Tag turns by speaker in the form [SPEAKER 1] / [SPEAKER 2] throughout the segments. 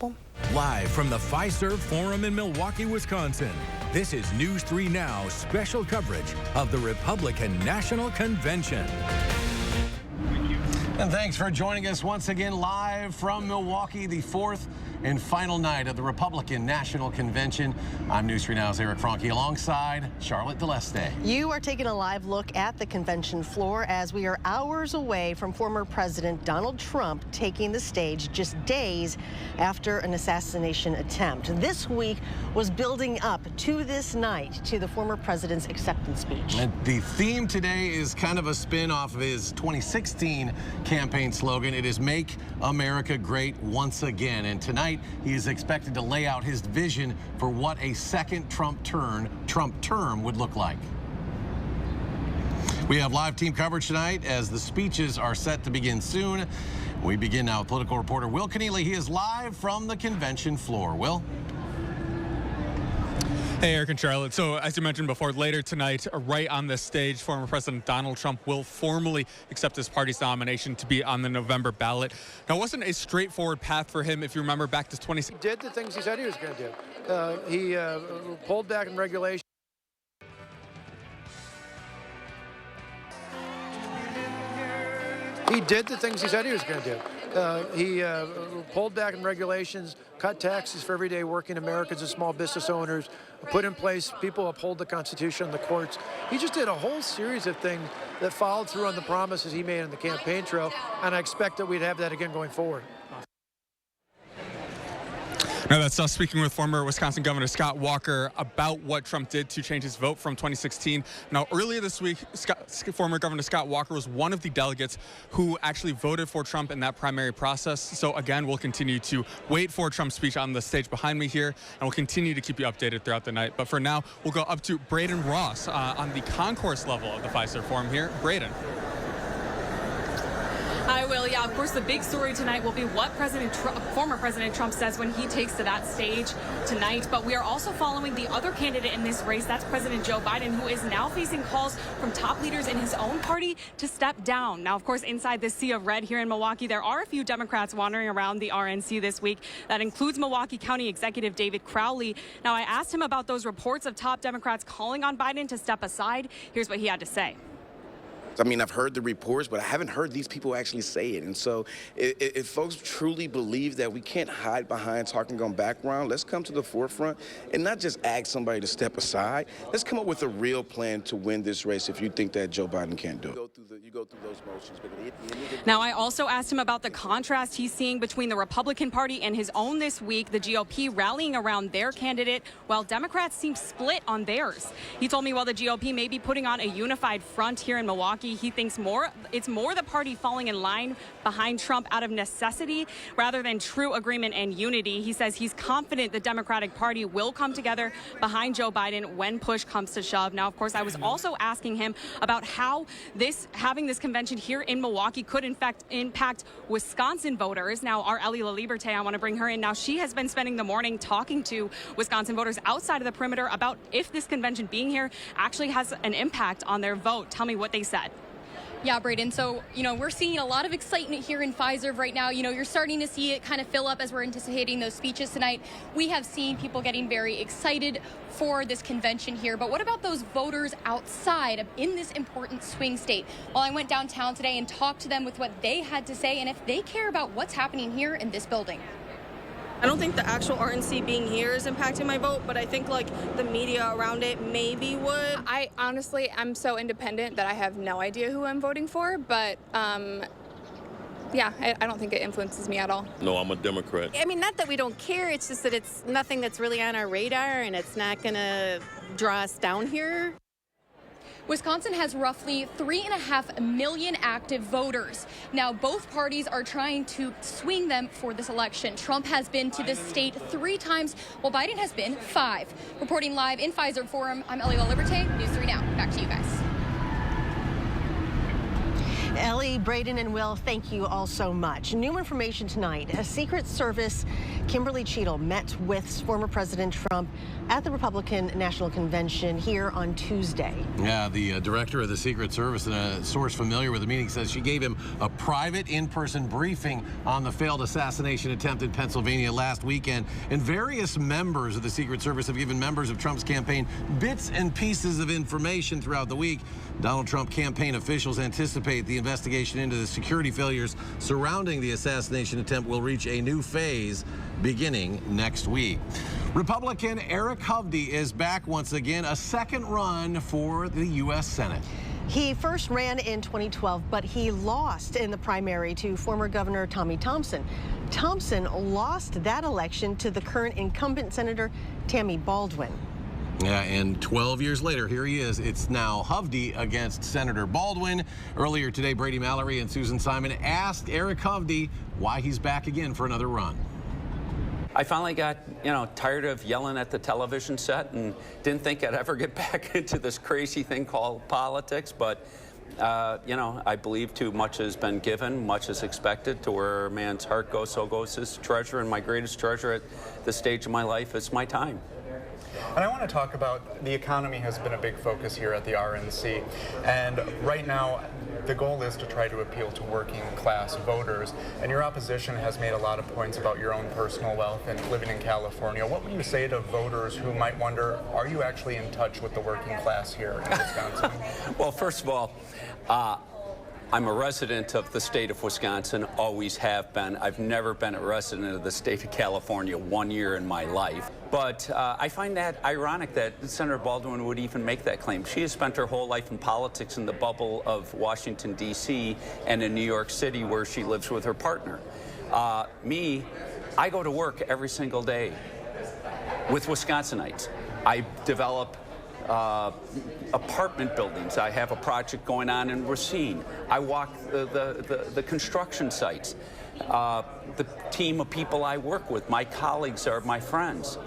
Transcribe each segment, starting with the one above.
[SPEAKER 1] people.
[SPEAKER 2] Live from the Fiserv Forum in Milwaukee, Wisconsin, this is News 3 Now special coverage of the Republican National Convention.
[SPEAKER 3] And thanks for joining us once again live from Milwaukee, the fourth and final night of the Republican National Convention. I'm News 3 Now's Eric Franke alongside Charlotte DeLeste.
[SPEAKER 1] You are taking a live look at the convention floor as we are hours away from former President Donald Trump taking the stage just days after an assassination attempt. This week was building up to this night to the former president's acceptance speech.
[SPEAKER 3] And the theme today is kind of a spin off of his 2016 campaign slogan. It is Make America Great Once Again. And tonight he is expected to lay out his vision for what a second Trump term would look like. We have live team coverage tonight as the speeches are set to begin soon. We begin now with political reporter Will Keneally. He is live from the convention floor. Will?
[SPEAKER 4] Hey, Eric and Charlotte. So as you mentioned before, later tonight, right on this stage, former President Donald Trump will formally accept his party's nomination to be on the November ballot. Now, it wasn't a straightforward path for him, if you remember back to 2016.
[SPEAKER 5] He did the things he said he was going to do. He pulled back in regulation. He did the things he said he was going to do. He pulled back in regulations, cut taxes for everyday working Americans and small business owners, put in place people uphold the Constitution and the courts. He just did a whole series of things that followed through on the promises he made on the campaign trail, and I expect that we'd have that again going forward.
[SPEAKER 4] Now that's us speaking with former Wisconsin Governor Scott Walker about what Trump did to change his vote from 2016. Now, earlier this week, former Governor Scott Walker was one of the delegates who actually voted for Trump in that primary process. So again, we'll continue to wait for Trump's speech on the stage behind me here, and we'll continue to keep you updated throughout the night. But for now, we'll go up to Braden Ross on the concourse level of the Fiserv Forum here. Braden.
[SPEAKER 6] I will. Yeah, of course, the big story tonight will be what former President Trump says when he takes to that stage tonight. But we are also following the other candidate in this race. That's President Joe Biden, who is now facing calls from top leaders in his own party to step down. Now, of course, inside this sea of red here in Milwaukee, there are a few Democrats wandering around the RNC this week. That includes Milwaukee County Executive David Crowley. Now, I asked him about those reports of top Democrats calling on Biden to step aside. Here's what he had to say.
[SPEAKER 7] I mean, I've heard the reports, but I haven't heard these people actually say it. And so if folks truly believe that we can't hide behind talking on background, let's come to the forefront and not just ask somebody to step aside. Let's come up with a real plan to win this race if you think that Joe Biden can't do it. You go through those motions.
[SPEAKER 6] Now, I also asked him about the contrast he's seeing between the Republican Party and his own this week, the GOP rallying around their candidate, while Democrats seem split on theirs. He told me while the GOP may be putting on a unified front here in Milwaukee, he thinks it's more the party falling in line behind Trump out of necessity rather than true agreement and unity. He says he's confident the Democratic Party will come together behind Joe Biden when push comes to shove. Now, of course, I was also asking him about how having this convention here in Milwaukee could in fact impact Wisconsin voters. Now, our Ellie LaLiberte, I want to bring her in. Now, she has been spending the morning talking to Wisconsin voters outside of the perimeter about if this convention being here actually has an impact on their vote. Tell me what they said.
[SPEAKER 8] Yeah, Braden. So, we're seeing a lot of excitement here in Fiserv right now. You're starting to see it kind of fill up as we're anticipating those speeches tonight. We have seen people getting very excited for this convention here. But what about those voters outside in this important swing state? Well, I went downtown today and talked to them with what they had to say and if they care about what's happening here in this building.
[SPEAKER 9] I don't think the actual RNC being here is impacting my vote, but I think the media around it maybe would.
[SPEAKER 10] I honestly, I'm so independent that I have no idea who I'm voting for, but yeah, I don't think it influences me at all.
[SPEAKER 11] No, I'm a Democrat.
[SPEAKER 9] I mean, not that we don't care, it's just that it's nothing that's really on our radar and it's not going to draw us down here.
[SPEAKER 8] Wisconsin has roughly 3.5 million active voters. Now, both parties are trying to swing them for this election. Trump has been to this state 3 times, while Biden has been 5. Reporting live in Fiserv Forum, I'm Ellie LaLiberte, News 3 Now. Back to you guys.
[SPEAKER 1] Ellie, Braden, and Will, thank you all so much. New information tonight. A Secret Service Kimberly Cheadle met with former President Trump at the Republican National Convention here on Tuesday.
[SPEAKER 3] Yeah, the director of the Secret Service and a source familiar with the meeting says she gave him a private in-person briefing on the failed assassination attempt in Pennsylvania last weekend. And various members of the Secret Service have given members of Trump's campaign bits and pieces of information throughout the week. Donald Trump campaign officials anticipate the investigation into the security failures surrounding the assassination attempt will reach a new phase beginning next week. Republican Eric Hovde is back once again, a second run for the U.S. Senate.
[SPEAKER 1] He first ran in 2012, but he lost in the primary to former Governor Tommy Thompson. Thompson lost that election to the current incumbent Senator Tammy Baldwin.
[SPEAKER 3] Yeah, and 12 years later, here he is. It's now Hovde against Senator Baldwin. Earlier today, Brady Mallory and Susan Simon asked Eric Hovde why he's back again for another run.
[SPEAKER 11] I finally got, tired of yelling at the television set and didn't think I'd ever get back into this crazy thing called politics. But, I believe too much has been given, much is expected. To where a man's heart goes, so goes his treasure. And my greatest treasure at this stage of my life is my time.
[SPEAKER 4] And I want to talk about the economy has been a big focus here at the RNC. And right now, the goal is to try to appeal to working class voters. And your opposition has made a lot of points about your own personal wealth and living in California. What would you say to voters who might wonder, are you actually in touch with the working class here in Wisconsin?
[SPEAKER 11] Well, first of all, I'm a resident of the state of Wisconsin, always have been. I've never been a resident of the state of California 1 year in my life. But I find that ironic that Senator Baldwin would even make that claim. She has spent her whole life in politics in the bubble of Washington, D.C. and in New York City, where she lives with her partner. Me, I go to work every single day with Wisconsinites. I develop apartment buildings. I have a project going on in Racine. I walk the construction sites. The team of people I work with, my colleagues are my friends.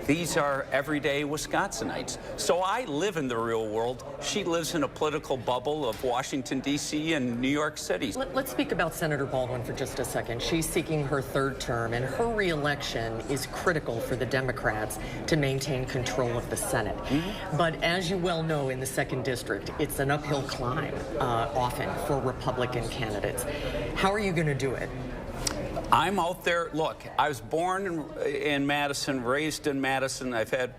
[SPEAKER 11] These are everyday Wisconsinites. So I live in the real world. She lives in a political bubble of Washington, D.C. and New York City.
[SPEAKER 12] Let's speak about Senator Baldwin for just a second. She's seeking her third term, and her reelection is critical for the Democrats to maintain control of the Senate. Mm-hmm. But as you well know, in the 2nd District, it's an uphill climb often for Republican candidates. How are you going to do it?
[SPEAKER 11] I'm out there. Look, I was born in Madison, raised in Madison. I've had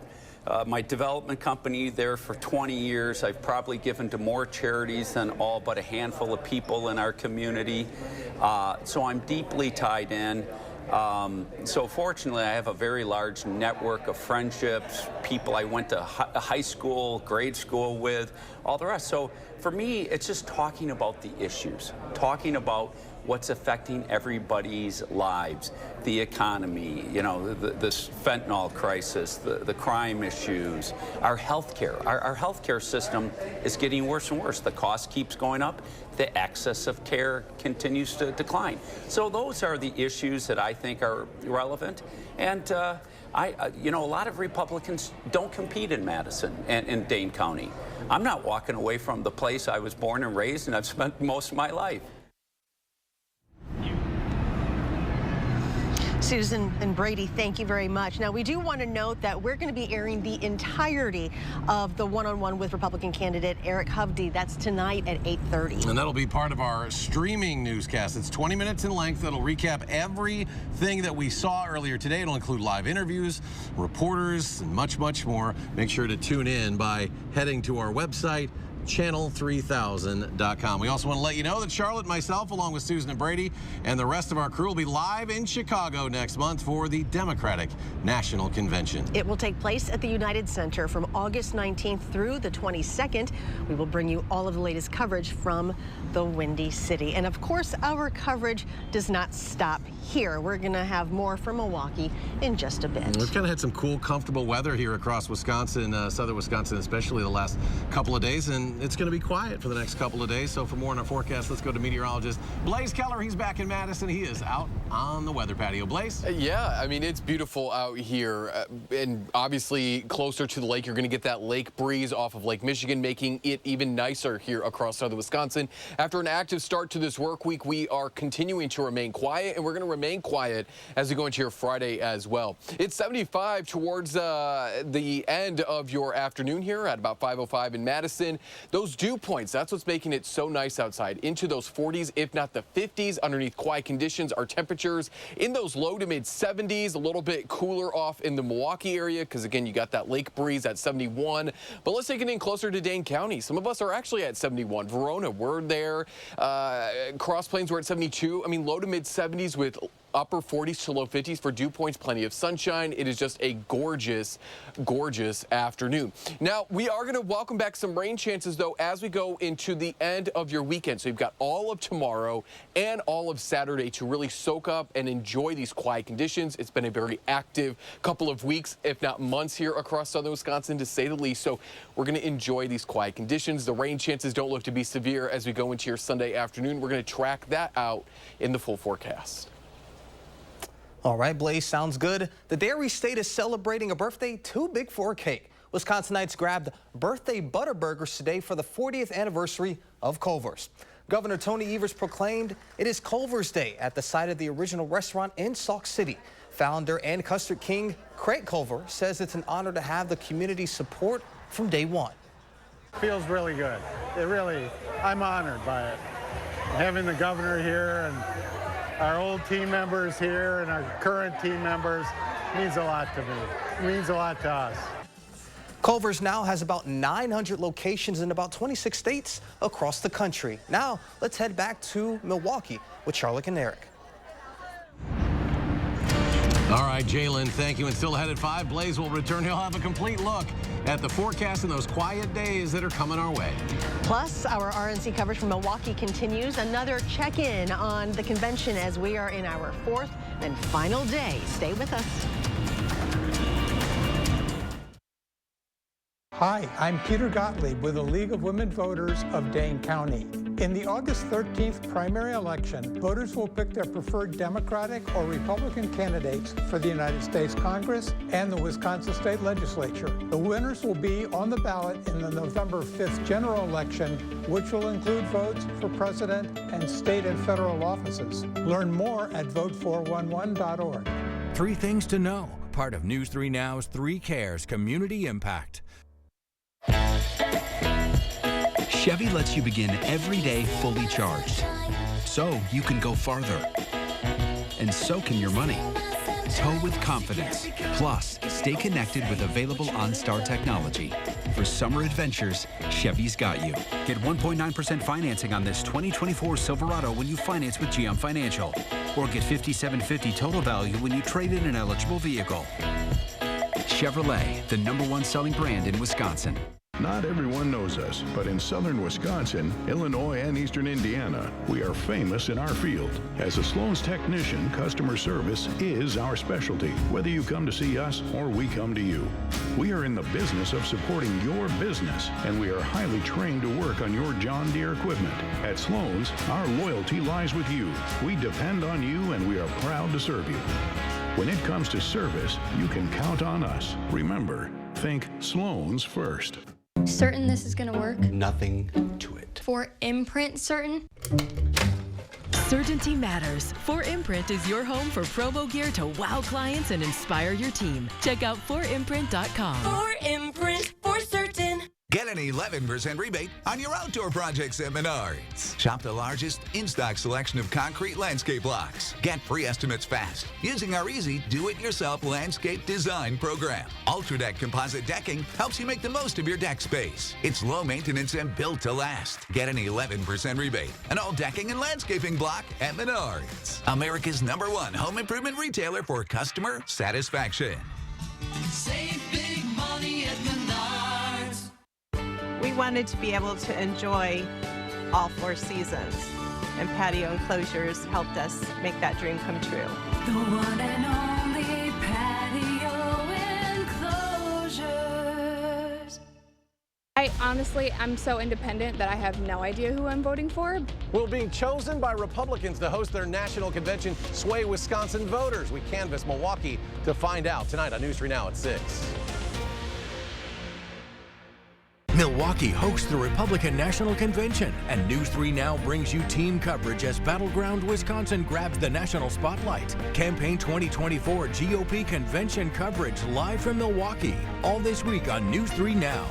[SPEAKER 11] my development company there for 20 years. I've probably given to more charities than all but a handful of people in our community. So I'm deeply tied in. So fortunately, I have a very large network of friendships, people I went to high school, grade school with, all the rest. So for me, it's just talking about the issues, talking about what's affecting everybody's lives, the economy, this fentanyl crisis, the crime issues, our health care. Our health care system is getting worse and worse. The cost keeps going up. The access of care continues to decline. So those are the issues that I think are relevant. And a lot of Republicans don't compete in Madison and in Dane County. I'm not walking away from the place I was born and raised and I've spent most of my life.
[SPEAKER 1] Susan and Brady, thank you very much. Now, we do want to note that we're going to be airing the entirety of the one-on-one with Republican candidate Eric Hovde. That's tonight at 8:30.
[SPEAKER 3] And that'll be part of our streaming newscast. It's 20 minutes in length. That'll recap everything that we saw earlier today. It'll include live interviews, reporters, and much, much more. Make sure to tune in by heading to our website, channel3000.com. We also want to let you know that Charlotte, myself, along with Susan and Brady, and the rest of our crew will be live in Chicago next month for the Democratic National Convention.
[SPEAKER 1] It will take place at the United Center from August 19th through the 22nd. We will bring you all of the latest coverage from the Windy City. And of course, our coverage does not stop here. We're going to have more from Milwaukee in just a bit.
[SPEAKER 3] We've kind of had some cool, comfortable weather here across Wisconsin, southern Wisconsin, especially the last couple of days. And it's going to be quiet for the next couple of days. So for more on our forecast, let's go to meteorologist Blaze Keller. He's back in Madison. He is out on the weather patio. Blaze?
[SPEAKER 13] Yeah, I mean, it's beautiful out here, and obviously closer to the lake. You're going to get that lake breeze off of Lake Michigan, making it even nicer here across southern Wisconsin. After an active start to this work week, we are continuing to remain quiet, and we're going to remain quiet as we go into your Friday as well. It's 75 towards the end of your afternoon here at about 5:05 in Madison. Those dew points, that's what's making it so nice outside. Into those 40s, if not the 50s, underneath quiet conditions. Our temperatures in those low to mid 70s, a little bit cooler off in the Milwaukee area because, again, you got that lake breeze at 71. But let's take it in closer to Dane County. Some of us are actually at 71. Verona, we're there. Cross Plains, we're at 72. I mean, low to mid 70s with upper 40s to low 50s for dew points, plenty of sunshine. It is just a gorgeous, gorgeous afternoon. Now, we are going to welcome back some rain chances, though, as we go into the end of your weekend. So you've got all of tomorrow and all of Saturday to really soak up and enjoy these quiet conditions. It's been a very active couple of weeks, if not months, here across southern Wisconsin, to say the least. So we're going to enjoy these quiet conditions. The rain chances don't look to be severe as we go into your Sunday afternoon. We're going to track that out in the full forecast.
[SPEAKER 14] All right, Blaze, sounds good. The Dairy State is celebrating a birthday too big for a cake. Wisconsinites grabbed birthday Butterburgers today for the 40th anniversary of Culver's. Governor Tony Evers proclaimed it is Culver's Day at the site of the original restaurant in Sauk City. Founder and custard king Craig Culver says it's an honor to have the community's support from day one.
[SPEAKER 15] Feels really good. I'm honored by it. Having the governor here and our old team members here and our current team members means a lot to me. It means a lot to us.
[SPEAKER 14] Culver's now has about 900 locations in about 26 states across the country. Now, let's head back to Milwaukee with Charlotte and Eric.
[SPEAKER 3] All right, Jalen, thank you. And still ahead at 5, Blaze will return. He'll have a complete look at the forecast and those quiet days that are coming our way.
[SPEAKER 1] Plus, our RNC coverage from Milwaukee continues. Another check-in on the convention as we are in our 4th and final day. Stay with us.
[SPEAKER 16] Hi, I'm Peter Gottlieb with the League of Women Voters of Dane County. In the August 13th primary election, voters will pick their preferred Democratic or Republican candidates for the United States Congress and the Wisconsin State Legislature. The winners will be on the ballot in the November 5th general election, which will include votes for president and state and federal offices. Learn more at vote411.org.
[SPEAKER 2] 3 things to know, part of News 3 Now's 3 Cares Community Impact.
[SPEAKER 17] Chevy lets you begin every day fully charged, so you can go farther. And so can your money. Tow with confidence. Plus, stay connected with available OnStar technology. For summer adventures, Chevy's got you. Get 1.9% financing on this 2024 Silverado when you finance with GM Financial. Or get $5,750 total value when you trade in an eligible vehicle. Chevrolet, the #1 selling brand in Wisconsin.
[SPEAKER 18] Not everyone knows us, but in southern Wisconsin, Illinois, and eastern Indiana, we are famous in our field. As a Sloan's technician, customer service is our specialty, whether you come to see us or we come to you. We are in the business of supporting your business, and we are highly trained to work on your John Deere equipment. At Sloan's, our loyalty lies with you. We depend on you, and we are proud to serve you. When it comes to service, you can count on us. Remember, think Sloan's first.
[SPEAKER 19] Certain this is gonna work?
[SPEAKER 20] Nothing to it.
[SPEAKER 19] For Imprint certain?
[SPEAKER 21] Certainty matters. 4imprint is your home for promo gear to wow clients and inspire your team. Check out 4imprint.com.
[SPEAKER 22] 4imprint, for certain.
[SPEAKER 23] Get an 11% rebate on your outdoor projects at Menards. Shop the largest in-stock selection of concrete landscape blocks. Get free estimates fast using our easy do-it-yourself landscape design program. UltraDeck composite decking helps you make the most of your deck space. It's low maintenance and built to last. Get an 11% rebate on all decking and landscaping block at Menards. America's #1 home improvement retailer for customer satisfaction.
[SPEAKER 22] Save big money at Menards.
[SPEAKER 24] We wanted to be able to enjoy all 4 seasons, and patio enclosures helped us make that dream come true.
[SPEAKER 22] The one and only patio enclosures.
[SPEAKER 10] Honestly, I'm so independent that I have no idea who I'm voting for.
[SPEAKER 3] Will be chosen by Republicans to host their national convention, sway Wisconsin voters. We canvass Milwaukee to find out tonight on News 3 Now at 6.
[SPEAKER 2] Milwaukee hosts the Republican National Convention, and News 3 Now brings you team coverage as Battleground Wisconsin grabs the national spotlight. Campaign 2024 GOP convention coverage live from Milwaukee, all this week on News 3 Now.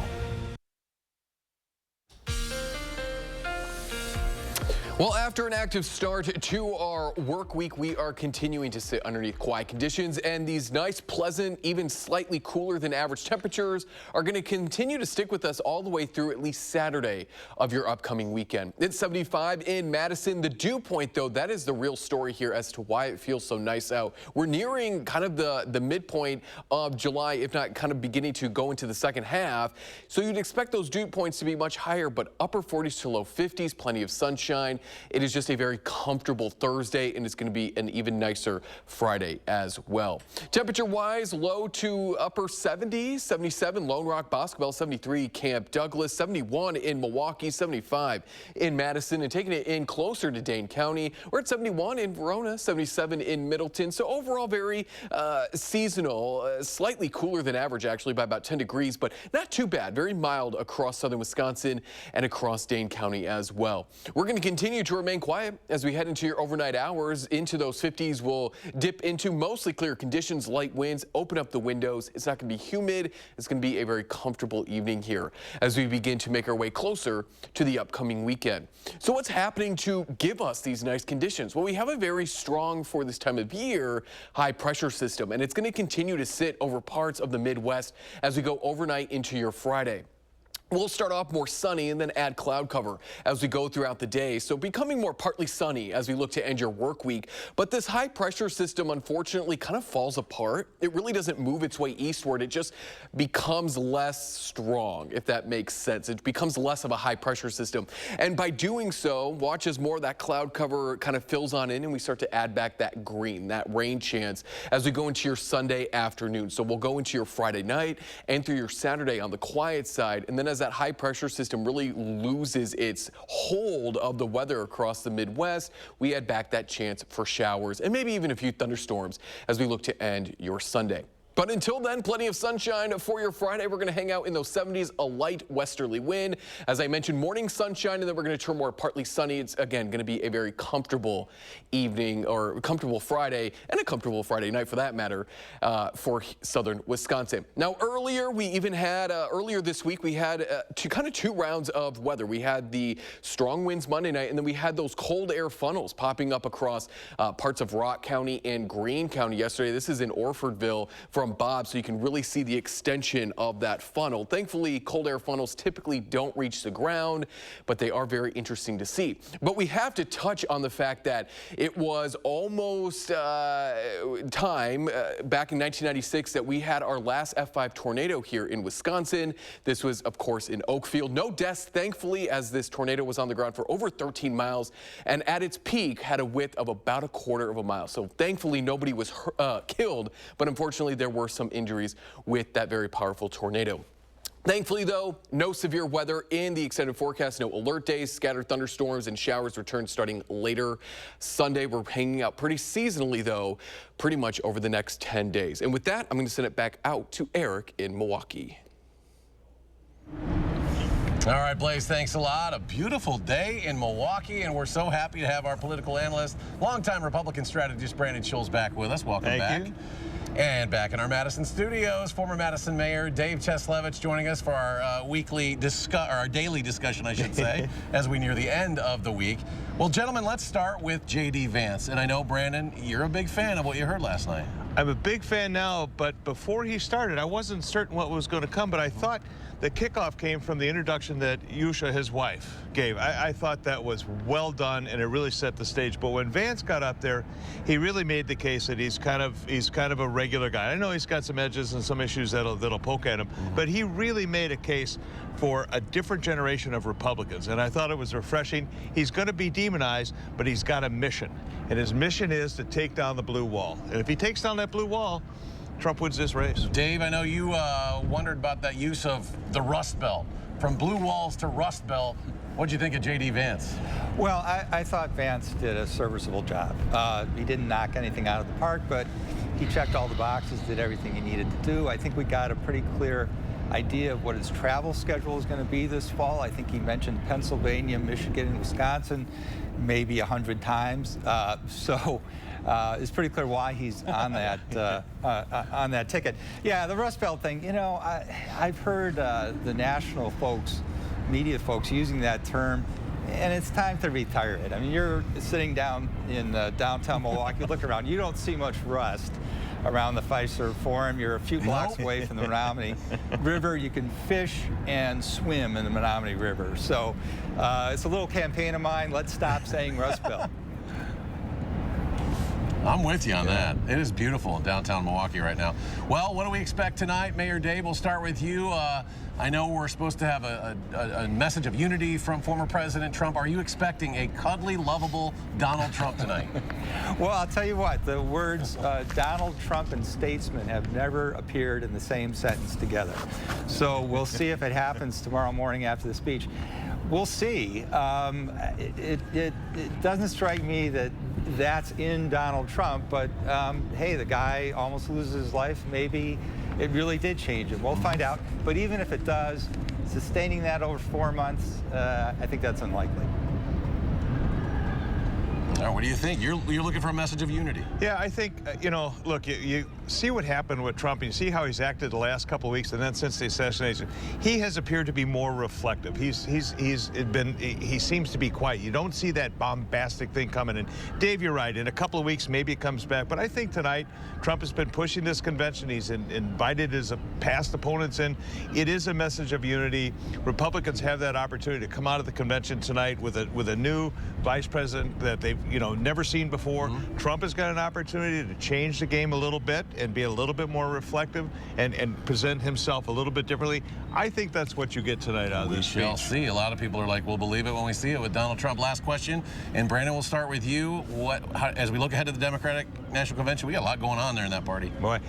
[SPEAKER 13] Well, after an active start to our work week, we are continuing to sit underneath quiet conditions, and these nice, pleasant, even slightly cooler than average temperatures are going to continue to stick with us all the way through at least Saturday of your upcoming weekend. It's 75 in Madison. The dew point, though, that is the real story here as to why it feels so nice out. We're nearing kind of the midpoint of July, if not kind of beginning to go into the second half. So you'd expect those dew points to be much higher, but upper 40s to low 50s, plenty of sunshine. It is just a very comfortable Thursday, and it's going to be an even nicer Friday as well. Temperature-wise, low to upper 70s, 77 Lone Rock, Boscobel, 73 Camp Douglas, 71 in Milwaukee, 75 in Madison, and taking it in closer to Dane County, we're at 71 in Verona, 77 in Middleton. So overall, very seasonal, slightly cooler than average actually by about 10 degrees, but not too bad. Very mild across southern Wisconsin and across Dane County as well. We're going to continue to remain quiet as we head into your overnight hours. Into those 50s, we'll dip into mostly clear conditions, light winds, open up the windows. It's not going to be humid. It's going to be a very comfortable evening here as we begin to make our way closer to the upcoming weekend. So what's happening to give us these nice conditions? Well, we have a very strong, for this time of year, high pressure system, and it's going to continue to sit over parts of the Midwest as we go overnight into your Friday. We'll start off more sunny and then add cloud cover as we go throughout the day. So becoming more partly sunny as we look to end your work week. But this high pressure system, unfortunately, kind of falls apart. It really doesn't move its way eastward. It just becomes less strong, if that makes sense. It becomes less of a high pressure system. And by doing so, watch as more of that cloud cover kind of fills on in and we start to add back that green, that rain chance as we go into your Sunday afternoon. So we'll go into your Friday night and through your Saturday on the quiet side. And then as that high pressure system really loses its hold of the weather across the Midwest, we add back that chance for showers and maybe even a few thunderstorms as we look to end your Sunday. But until then, plenty of sunshine for your Friday. We're going to hang out in those 70s, a light westerly wind. As I mentioned, morning sunshine, and then we're going to turn more partly sunny. It's, again, going to be a very comfortable evening or comfortable Friday and a comfortable Friday night, for that matter, for southern Wisconsin. Now, earlier this week, we had two rounds of weather. We had the strong winds Monday night, and then we had those cold air funnels popping up across parts of Rock County and Greene County yesterday. This is in Orfordville from Bob, so you can really see the extension of that funnel. Thankfully, cold air funnels typically don't reach the ground, but they are very interesting to see. But we have to touch on the fact that it was almost time back in 1996 that we had our last F5 tornado here in Wisconsin. This was, of course, in Oakfield. No deaths, thankfully, as this tornado was on the ground for over 13 miles and at its peak had a width of about a quarter of a mile. So thankfully, nobody was killed, but unfortunately, there were some injuries with that very powerful tornado. Thankfully, though, no severe weather in the extended forecast, no alert days, scattered thunderstorms and showers return starting later Sunday. We're hanging out pretty seasonally, though, pretty much over the next 10 days. And with that, I'm going to send it back out to Eric in Milwaukee.
[SPEAKER 3] All right, Blaze, thanks a lot. A beautiful day in Milwaukee, and we're so happy to have our political analyst, longtime Republican strategist Brandon Schulz back with us. Welcome back. Thank you. And back in our Madison studios, former Madison Mayor Dave Cheslevich joining us for our daily discussion, I should say, as we near the end of the week. Well, gentlemen, let's start with J.D. Vance. And I know, Brandon, you're a big fan of what you heard last night.
[SPEAKER 5] I'm a big fan now, but before he started, I wasn't certain what was going to come, but I thought the kickoff came from the introduction that Yusha, his wife, gave. I thought that was well done, and it really set the stage. But when Vance got up there, he really made the case that he's kind of a regular guy. I know he's got some edges and some issues that'll poke at him, but he really made a case for a different generation of Republicans, and I thought it was refreshing. He's going to be demonized, but he's got a mission, and his mission is to take down the blue wall. And if he takes down that blue wall, Trump wins this race.
[SPEAKER 3] Dave, I know you wondered about that use of the Rust Belt from blue walls to Rust Belt. What'd you think of J.D. Vance?
[SPEAKER 6] Well, I thought Vance did a serviceable job. He didn't knock anything out of the park, but he checked all the boxes, did everything he needed to do. I think we got a pretty clear idea of what his travel schedule is going to be this fall. I think he mentioned Pennsylvania, Michigan, and Wisconsin maybe 100 times. So it's pretty clear why he's on that ticket. Yeah, the Rust Belt thing, you know, I've heard the national folks, media folks using that term, and it's time to retire it. I mean, you're sitting down in downtown Milwaukee, look around, you don't see much rust around the Fiserv Forum. You're a few blocks away from the Menominee River. You can fish and swim in the Menominee River. So it's a little campaign of mine. Let's stop saying Rust Belt.
[SPEAKER 3] I'm with you on that. It is beautiful in downtown Milwaukee right now. Well, what do we expect tonight? Mayor Dave, we'll start with you. I know we're supposed to have a message of unity from former President Trump. Are you expecting a cuddly, lovable Donald Trump tonight?
[SPEAKER 6] Well, I'll tell you what, the words Donald Trump and statesman have never appeared in the same sentence together. So we'll see if it happens tomorrow morning after the speech. We'll see. It doesn't strike me that that's in Donald Trump, but hey, the guy almost loses his life. Maybe it really did change him. We'll find out. But even if it does, sustaining that over 4 months, I think that's unlikely.
[SPEAKER 3] What do you think? You're looking for a message of unity.
[SPEAKER 5] Yeah, I think, you know, look, you see what happened with Trump, and you see how he's acted the last couple of weeks, and then since the assassination, he has appeared to be more reflective. He seems to be quiet. You don't see that bombastic thing coming. And Dave, you're right. In a couple of weeks, maybe it comes back. But I think tonight, Trump has been pushing this convention. He's invited his past opponents in. It is a message of unity. Republicans have that opportunity to come out of the convention tonight with a new vice president that they've never seen before. Trump has got an opportunity to change the game a little bit and be a little bit more reflective and present himself a little bit differently. I think that's what you get tonight out of this speech.
[SPEAKER 3] We shall see. A lot of people are like, we'll believe it when we see it with Donald Trump. Last question, and Brandon, we'll start with you. As we look ahead to the Democratic National Convention, we got a lot going on there in that party.
[SPEAKER 5] Boy,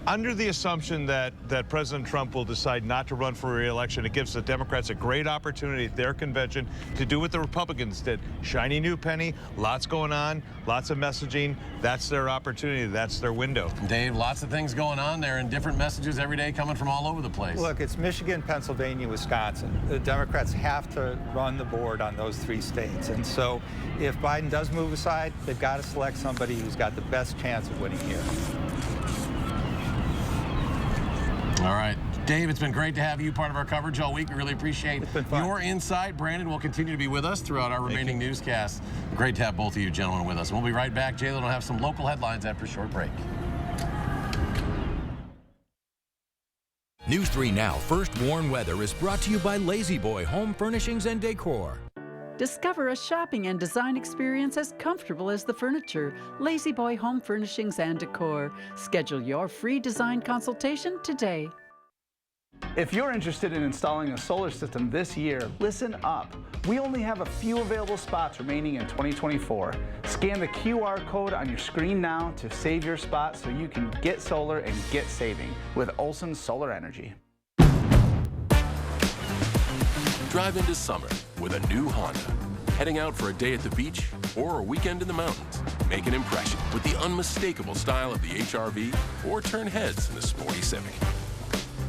[SPEAKER 5] under the assumption that President Trump will decide not to run for re-election, it gives the Democrats a great opportunity at their convention to do what the Republicans did. Shiny new penny, lots going on, lots of messaging. That's their opportunity. That's their window.
[SPEAKER 3] Dave, lots of things going on there and different messages every day coming from all over the place.
[SPEAKER 6] Look, it's Michigan, Pennsylvania, Wisconsin. The Democrats have to run the board on those 3 states. And so if Biden does move aside, they've got to select somebody who's got the best chance of winning here.
[SPEAKER 3] All right. Dave, it's been great to have you part of our coverage all week. We really appreciate your insight. Brandon will continue to be with us throughout our remaining newscasts. Great to have both of you gentlemen with us. We'll be right back. Jalen will have some local headlines after a short break.
[SPEAKER 2] News 3 Now First Warn Weather is brought to you by Lazy Boy Home Furnishings and Decor.
[SPEAKER 7] Discover a shopping and design experience as comfortable as the furniture. Lazy Boy Home Furnishings and Decor. Schedule your free design consultation today.
[SPEAKER 9] If you're interested in installing a solar system this year, listen up. We only have a few available spots remaining in 2024. Scan the QR code on your screen now to save your spot so you can get solar and get saving with Olson Solar Energy.
[SPEAKER 20] Drive into summer with a new Honda. Heading out for a day at the beach or a weekend in the mountains. Make an impression with the unmistakable style of the HR-V or turn heads in the sporty Civic.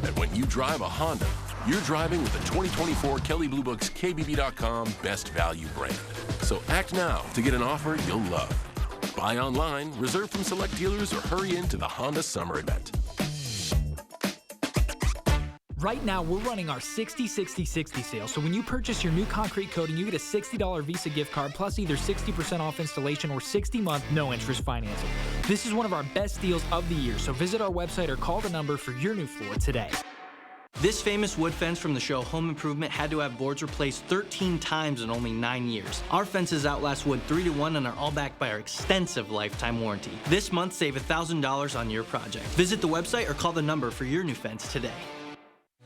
[SPEAKER 20] And when you drive a Honda, you're driving with the 2024 Kelley Blue Book's KBB.com Best Value brand. So act now to get an offer you'll love. Buy online, reserve from select dealers, or hurry into the Honda Summer Event.
[SPEAKER 25] Right now, we're running our 60-60-60 sale. So when you purchase your new concrete coating, you get a $60 Visa gift card plus either 60% off installation or 60-month no-interest financing. This is one of our best deals of the year, so visit our website or call the number for your new floor today.
[SPEAKER 26] This famous wood fence from the show Home Improvement had to have boards replaced 13 times in only 9 years. Our fences outlast wood 3 to 1 and are all backed by our extensive lifetime warranty. This month, save $1,000 on your project. Visit the website or call the number for your new fence today.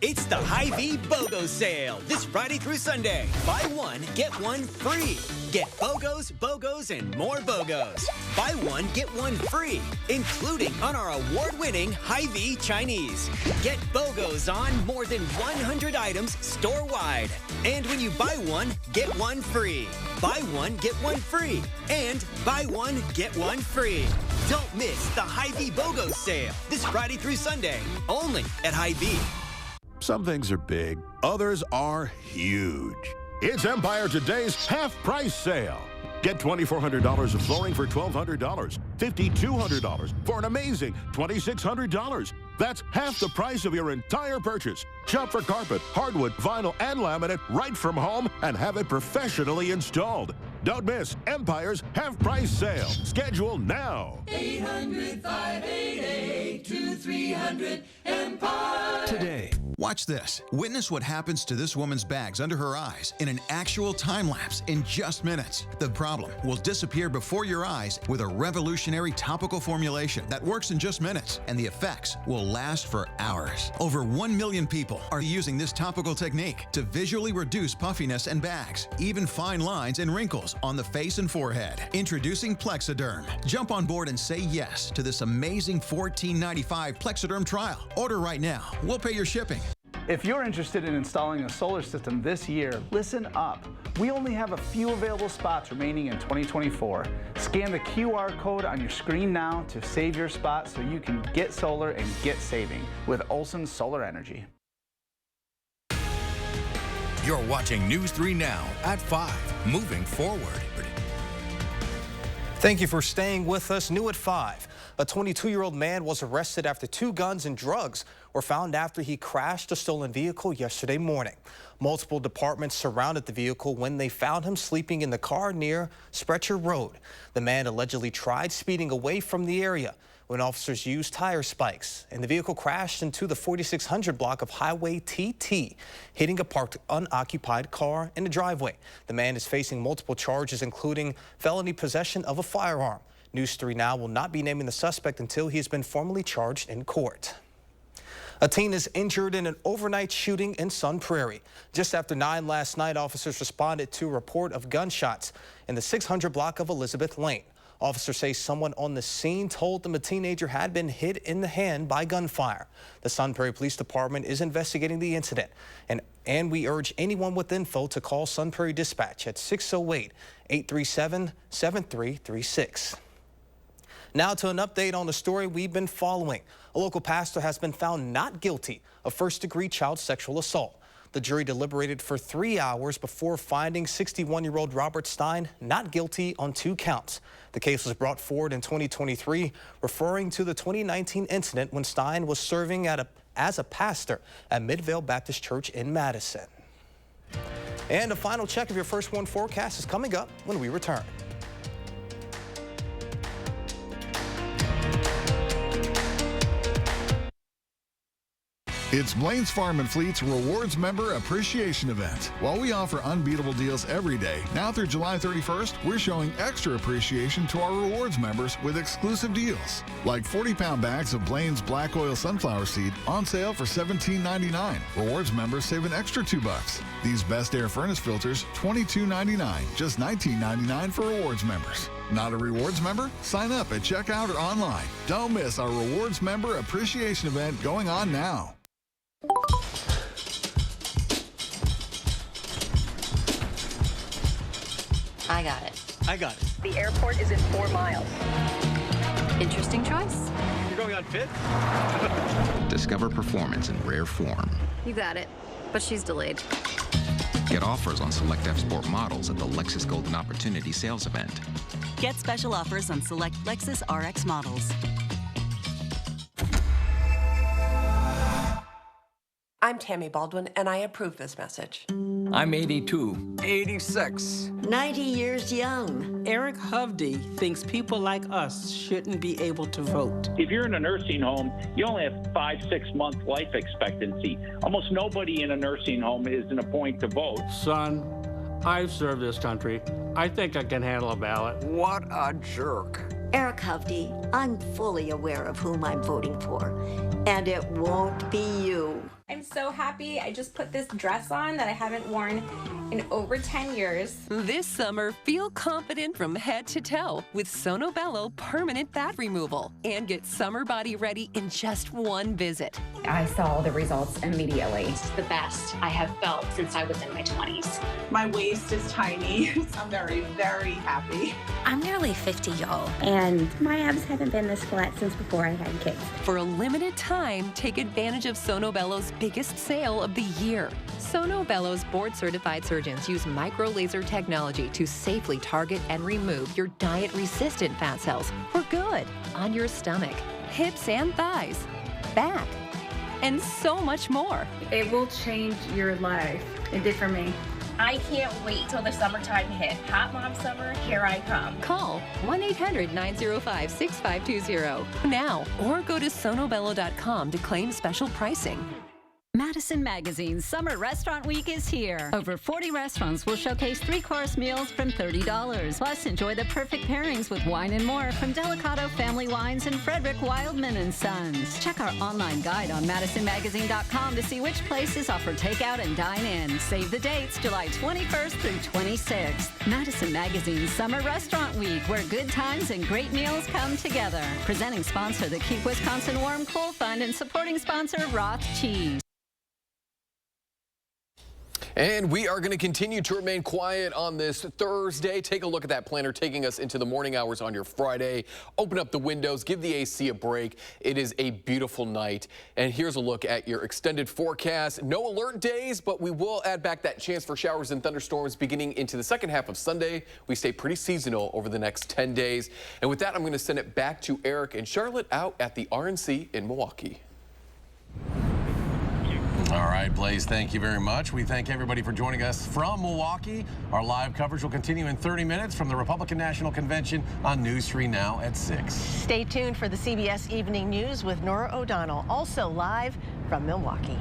[SPEAKER 4] It's the Hy-Vee BOGO sale this Friday through Sunday. Buy one, get one free. Get BOGOs, BOGOs, and more BOGOs. Buy one, get one free, including on our award-winning Hy-Vee Chinese. Get BOGOs on more than 100 items store-wide. And when you buy one, get one free. Buy one, get one free. And buy one, get one free. Don't miss the Hy-Vee BOGO sale this Friday through Sunday, only at Hy-Vee.
[SPEAKER 18] Some things are big, others are huge. It's Empire Today's half-price sale. Get $2,400 of flooring for $1,200, $5,200 for an amazing $2,600. That's half the price of your entire purchase. Shop for carpet, hardwood, vinyl, and laminate right from home and have it professionally installed. Don't miss Empire's half-price sale. Schedule now.
[SPEAKER 22] 800-588-2300 Empire.
[SPEAKER 8] Today. Watch this. Witness what happens to this woman's bags under her eyes in an actual time lapse in just minutes. The problem will disappear before your eyes with a revolutionary topical formulation that works in just minutes, and the effects will last for hours. Over 1 million people are using this topical technique to visually reduce puffiness and bags, even fine lines and wrinkles on the face and forehead. Introducing Plexiderm. Jump on board and say yes to this amazing $14.95 Plexiderm trial. Order right now. We'll pay your shipping.
[SPEAKER 9] If you're interested in installing a solar system this year, listen up. We only have a few available spots remaining in 2024. Scan the QR code on your screen now to save your spot so you can get solar and get saving with Olson Solar Energy.
[SPEAKER 2] You're watching News 3 Now at 5, moving forward.
[SPEAKER 11] Thank you for staying with us. New at 5. A 22-year-old man was arrested after 2 guns and drugs were found after he crashed a stolen vehicle yesterday morning. Multiple departments surrounded the vehicle when they found him sleeping in the car near Sprecher Road. The man allegedly tried speeding away from the area when officers used tire spikes, and the vehicle crashed into the 4600 block of Highway TT, hitting a parked unoccupied car in the driveway. The man is facing multiple charges, including felony possession of a firearm. News 3 Now will not be naming the suspect until he has been formally charged in court. A teen is injured in an overnight shooting in Sun Prairie. Just after 9 last night, officers responded to a report of gunshots in the 600 block of Elizabeth Lane. Officers say someone on the scene told them a teenager had been hit in the hand by gunfire. The Sun Prairie Police Department is investigating the incident, and we urge anyone with info to call Sun Prairie Dispatch at 608-837-7336. Now to an update on the story we've been following. A local pastor has been found not guilty of first-degree child sexual assault. The jury deliberated for 3 hours before finding 61-year-old Robert Stein not guilty on 2 counts. The case was brought forward in 2023, referring to the 2019 incident when Stein was serving as a pastor at Midvale Baptist Church in Madison. And a final check of your First One forecast is coming up when we return.
[SPEAKER 12] It's Blaine's Farm and Fleet's Rewards Member Appreciation Event. While we offer unbeatable deals every day, now through July 31st, we're showing extra appreciation to our rewards members with exclusive deals. Like 40-pound bags of Blaine's Black Oil Sunflower Seed on sale for $17.99. Rewards members save an extra $2. These Best Air Furnace Filters, $22.99. Just $19.99 for rewards members. Not a rewards member? Sign up at checkout or online. Don't miss our Rewards Member Appreciation Event going on now.
[SPEAKER 14] I got it.
[SPEAKER 5] I got it.
[SPEAKER 14] The airport is in 4 miles. Interesting choice.
[SPEAKER 5] You're going on 5th?
[SPEAKER 15] Discover performance in rare form.
[SPEAKER 14] You got it. But she's delayed.
[SPEAKER 15] Get offers on select F-Sport models at the Lexus Golden Opportunity sales event.
[SPEAKER 27] Get special offers on select Lexus RX models.
[SPEAKER 28] I'm Tammy Baldwin, and I approve this message.
[SPEAKER 29] I'm 82. 86.
[SPEAKER 30] 90 years young.
[SPEAKER 31] Eric Hovde thinks people like us shouldn't be able to vote.
[SPEAKER 32] If you're in a nursing home, you only have 5-6 month life expectancy. Almost nobody in a nursing home is in a point to vote.
[SPEAKER 33] Son, I've served this country. I think I can handle a ballot.
[SPEAKER 29] What a jerk.
[SPEAKER 30] Eric Hovde, I'm fully aware of whom I'm voting for, and it won't be you.
[SPEAKER 1] I'm so happy. I just put this dress on that I haven't worn in over 10 years.
[SPEAKER 3] This summer, feel confident from head to toe with Sono Bello Permanent Fat Removal and get summer body ready in just one visit.
[SPEAKER 6] I saw the results immediately.
[SPEAKER 14] It's the best I have felt since I was in my 20s.
[SPEAKER 7] My waist is tiny. I'm very, very happy.
[SPEAKER 10] I'm nearly 50, y'all, and my abs haven't been this flat since before I had kids.
[SPEAKER 3] For a limited time, take advantage of Sono Bello's biggest sale of the year. Sono Bello's board-certified surgeons use micro-laser technology to safely target and remove your diet-resistant fat cells for good on your stomach, hips and thighs, back, and so much more.
[SPEAKER 10] It will change your life. It did for me. I can't wait till the summertime hit. Hot Mom Summer, here I come.
[SPEAKER 3] Call 1-800-905-6520 now or go to sonobello.com to claim special pricing.
[SPEAKER 13] Madison Magazine's Summer Restaurant Week is here. Over 40 restaurants will showcase 3-course meals from $30. Plus, enjoy the perfect pairings with wine and more from Delicato Family Wines and Frederick Wildman & Sons. Check our online guide on madisonmagazine.com to see which places offer takeout and dine-in. Save the dates, July 21st through 26th. Madison Magazine's Summer Restaurant Week, where good times and great meals come together. Presenting sponsor, the Keep Wisconsin Warm Coal Fund, and supporting sponsor, Roth Cheese.
[SPEAKER 16] And we are going to continue to remain quiet on this Thursday. Take a look at that planner taking us into the morning hours on your Friday. Open up the windows, give the AC a break. It is a beautiful night. And here's a look at your extended forecast. No alert days, but we will add back that chance for showers and thunderstorms beginning into the second half of Sunday. We stay pretty seasonal over the next 10 days. And with that, I'm going to send it back to Eric and Charlotte out at the RNC in Milwaukee.
[SPEAKER 17] All right, Blaze, thank you very much. We thank everybody for joining us from Milwaukee. Our live coverage will continue in 30 minutes from the Republican National Convention on News 3 Now at 6.
[SPEAKER 19] Stay tuned for the CBS Evening News with Nora O'Donnell, also live from Milwaukee.